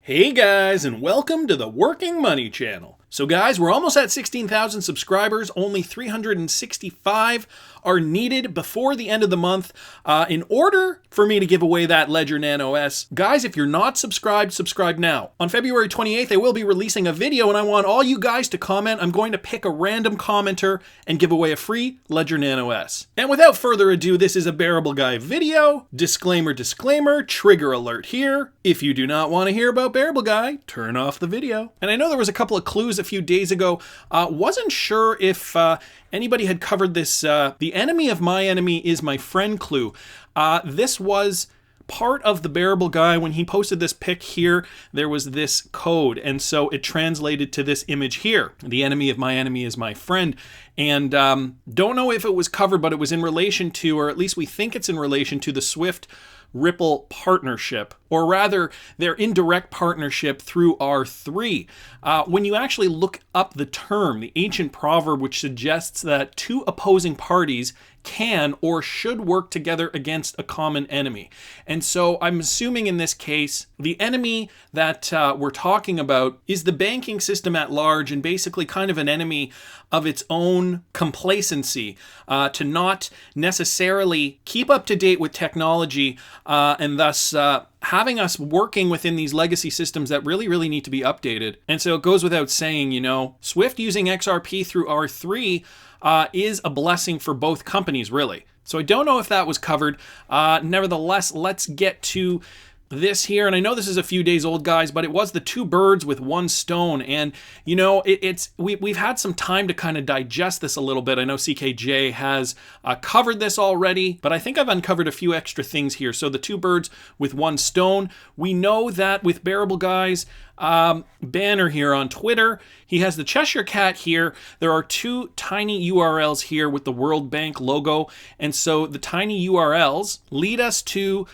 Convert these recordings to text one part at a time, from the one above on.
Hey guys, and welcome to the Working Money Channel. So guys, we're almost at 16,000 subscribers. Only 365 are needed before the end of the month in order for me to give away that Ledger Nano S. Guys, if you're not subscribed, subscribe now. On February 28th, I will be releasing a video and I want all you guys to comment. I'm going to pick a random commenter and give away a free Ledger Nano S. And without further ado, this is a Bearable Guy video. Disclaimer, disclaimer, trigger alert here. If you do not want to hear about Bearable Guy, turn off the video. And I know there was a couple of clues a few days ago. Wasn't sure if anybody had covered this, the enemy of my enemy is my friend clue. This was part of the Bearable Guy. When he posted this pic here, there was this code, and so it translated to this image here. The enemy of my enemy is my friend. And don't know if it was covered, but it was in relation to, or at least we think it's in relation to, the Swift Ripple partnership, or rather their indirect partnership through R3. When you actually look up the term, the ancient proverb which suggests that two opposing parties can or should work together against a common enemy. And so I'm assuming in this case, the enemy that we're talking about is the banking system at large, and basically kind of an enemy of its own complacency, to not necessarily keep up to date with technology, and thus having us working within these legacy systems that really need to be updated. And so it goes without saying, you know, Swift using XRP through R3 is a blessing for both companies, really. So I don't know if that was covered. Nevertheless, let's get to this here. And I know this is a few days old, guys, but it was the two birds with one stone. And, you know, we've had some time to kind of digest this a little bit. I know CKJ has covered this already, but I think I've uncovered a few extra things here. So the two birds with one stone. We know that with Bearable Guy's banner here on Twitter, he has the Cheshire cat here. There are two tiny URLs here with the World Bank logo. And so the tiny URLs lead us to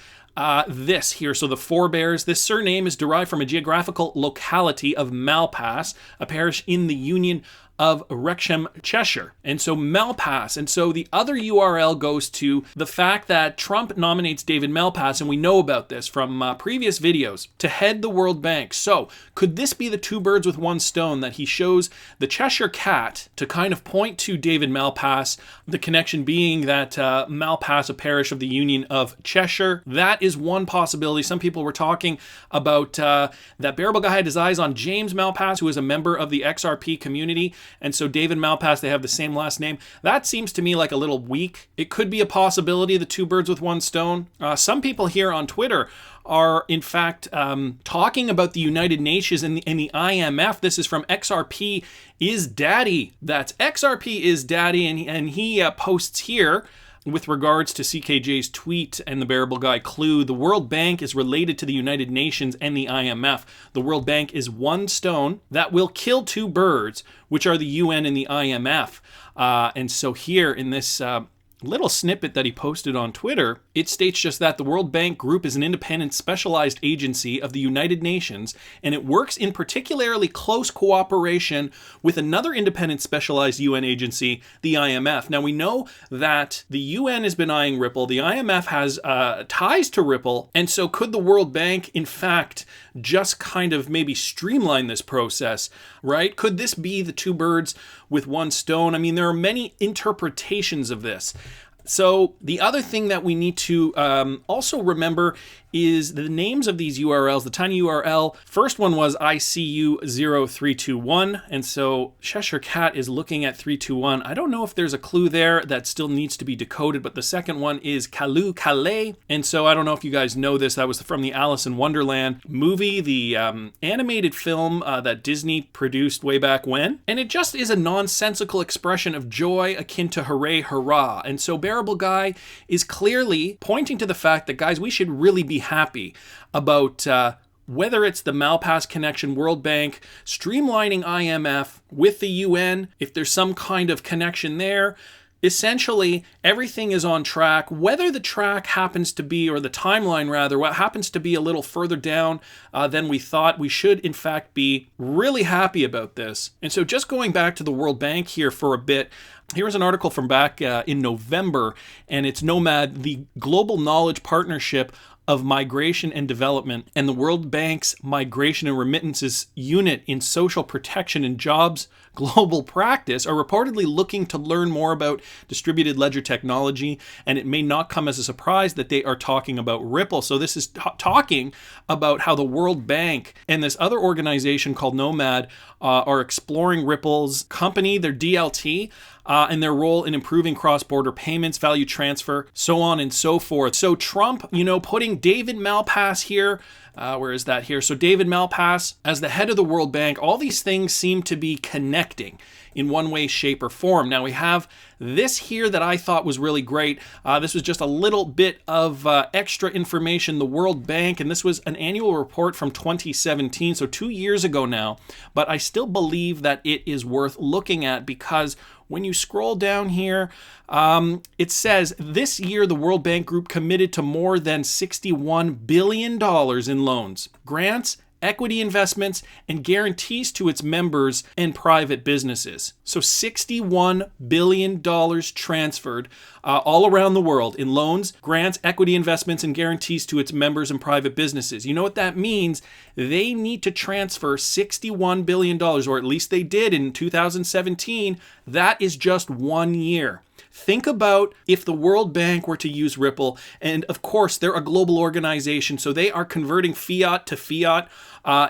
this here. So the forebears, this surname is derived from a geographical locality of Malpas, a parish in the Union of Wrexham, Cheshire. And so Malpas. And so the other URL goes to the fact that Trump nominates David Malpas, and we know about this from previous videos, to head the World Bank. So could this be the two birds with one stone, that he shows the Cheshire cat to kind of point to David Malpas, the connection being that Malpas, a parish of the Union of Cheshire? That is one possibility. Some people were talking about that Bearable Guy had his eyes on James Malpas, who is a member of the XRP community. And so David Malpas, they have the same last name. That seems to me like a little weak. It could be a possibility, the two birds with one stone. Some people here on Twitter are in fact talking about the United Nations and the IMF. This is from XRP is Daddy. That's XRP is Daddy. And he posts here, with regards to CKJ's tweet and the Bearable Guy clue, the World Bank is related to the United Nations and the IMF. The World Bank is one stone that will kill two birds, which are the UN and the IMF. And so here in this little snippet that he posted on Twitter, it states just that the World Bank Group is an independent specialized agency of the United Nations, and it works in particularly close cooperation with another independent specialized UN agency, the IMF. Now we know that the UN has been eyeing Ripple, the IMF has ties to Ripple, and so could the World Bank in fact just kind of maybe streamline this process, right? Could this be the two birds with one stone? I mean, there are many interpretations of this. So the other thing that we need to also remember is the names of these URLs. The tiny URL, first one was ICU0321, and so Cheshire Cat is looking at 321. I don't know if there's a clue there that still needs to be decoded, but the second one is Callow Callah, and so I don't know if you guys know this. That was from the Alice in Wonderland movie, the animated film that Disney produced way back when, and it just is a nonsensical expression of joy akin to hooray, hurrah. And so Bearable Guy is clearly pointing to the fact that, guys, we should really be happy about whether it's the Malpas connection, World Bank, streamlining IMF with the UN, if there's some kind of connection there. Essentially, everything is on track. Whether the track happens to be, or the timeline rather, what happens to be a little further down than we thought, we should in fact be really happy about this. And so just going back to the World Bank here for a bit, here's an article from back in November, and it's KNOMAD, the Global Knowledge Partnership of Migration and Development and the World Bank's Migration and Remittances Unit in Social Protection and Jobs Global Practice are reportedly looking to learn more about distributed ledger technology, and it may not come as a surprise that they are talking about Ripple. So this is talking about how the World Bank and this other organization called KNOMAD are exploring Ripple's company, their DLT, and their role in improving cross-border payments, value transfer, so on and so forth. So Trump, putting David Malpas here, where is that here? So David Malpas as the head of the World Bank, all these things seem to be connecting in one way, shape, or form. Now we have this here that I thought was really great. This was just a little bit of extra information. The World Bank, and this was an annual report from 2017, so 2 years ago now, but I still believe that it is worth looking at because when you scroll down here, it says this year the World Bank Group committed to more than $61 billion in loans, grants, equity investments, and guarantees to its members and private businesses. So $61 billion transferred all around the world in loans, grants, equity investments, and guarantees to its members and private businesses. You know what that means? They need to transfer $61 billion, or at least they did in 2017. That is just 1 year. Think about if the World Bank were to use Ripple, and of course they're a global organization, so they are converting fiat to fiat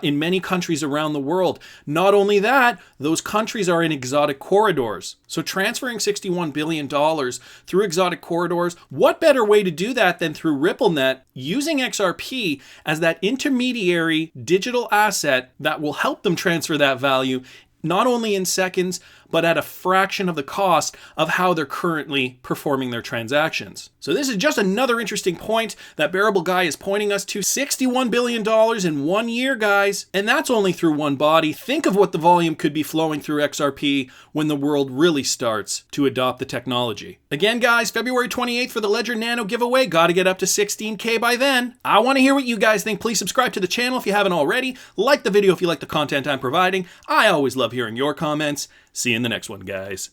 in many countries around the world. Not only that, those countries are in exotic corridors. So transferring $61 billion through exotic corridors, what better way to do that than through RippleNet, using XRP as that intermediary digital asset that will help them transfer that value, not only in seconds, but at a fraction of the cost of how they're currently performing their transactions. So this is just another interesting point that Bearable Guy is pointing us to. $61 billion in 1 year, guys, and that's only through one body. Think of what the volume could be flowing through XRP when the world really starts to adopt the technology. Again, guys, February 28th for the Ledger Nano giveaway. Got to get up to 16K by then. I want to hear what you guys think. Please subscribe to the channel if you haven't already. Like the video if you like the content I'm providing. I always love hearing your comments. See you in the next one, guys.